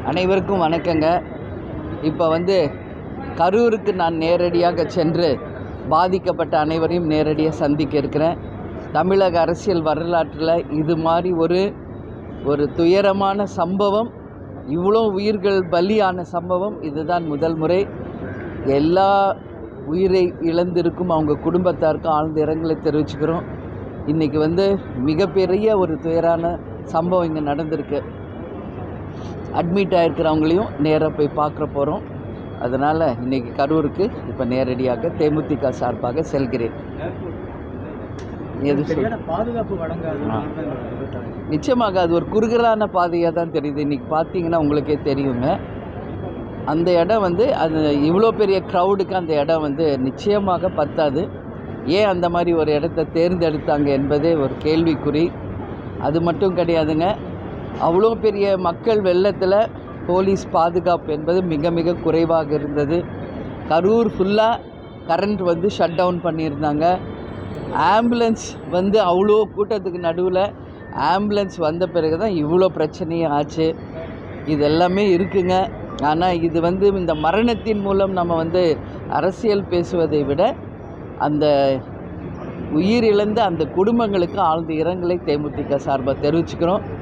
அனைவருக்கும் வணக்கங்க. இப்போ கரூருக்கு நான் நேரடியாக சென்று பாதிக்கப்பட்ட அனைவரையும் நேரடியாக சந்திக்க இருக்கிறேன். தமிழக அரசியல் வரலாற்றில் இது மாதிரி ஒரு துயரமான சம்பவம், இவ்வளோ உயிர்கள் பலியான சம்பவம் இதுதான் முதல் முறை. எல்லா உயிரை இழந்திருக்கும் அவங்க குடும்பத்தாருக்கும் ஆழ்ந்த இரங்கலை தெரிவிச்சுக்கிறோம். இன்றைக்கி மிகப்பெரிய ஒரு துயரான சம்பவம் இங்கே நடந்திருக்கு. அட்மிட் ஆகிருக்கிறவங்களையும் நேராக போய் பார்க்குற போகிறோம். அதனால் இன்றைக்கி கரூருக்கு இப்போ நேரடியாக தேமுதிக சார்பாக செல்கிறேன். பாதுகாப்பு நிச்சயமாக அது ஒரு குறுகலான பாதையாக தான் தெரியுது. இன்றைக்கி பார்த்தீங்கன்னா உங்களுக்கே தெரியுங்க, அந்த இடம் அது இவ்வளோ பெரிய க்ரௌடுக்கு அந்த இடம் நிச்சயமாக பத்தாது. ஏன் அந்த மாதிரி ஒரு இடத்த தேர்ந்தெடுத்தாங்க என்பதே ஒரு கேள்விக்குறி. அது மட்டும் கிடையாதுங்க, அவ்வளோ பெரிய மக்கள் வெள்ளத்தில் போலீஸ் பாதுகாப்பு என்பது மிக மிக குறைவாக இருந்தது. கரூர் ஃபுல்லாக கரண்ட் ஷட் டவுன் பண்ணியிருந்தாங்க. ஆம்புலன்ஸ் அவ்வளோ கூட்டத்துக்கு நடுவில் ஆம்புலன்ஸ் வந்த பிறகு தான் இவ்வளோ பிரச்சனையும் ஆச்சு. இது எல்லாமே இருக்குங்க. ஆனால் இது இந்த மரணத்தின் மூலம் நம்ம அரசியல் பேசுவதை விட அந்த உயிரிழந்த அந்த குடும்பங்களுக்கு ஆழ்ந்த இரங்கலை தேமுதிக சார்பாக தெரிவிச்சுக்கிறோம்.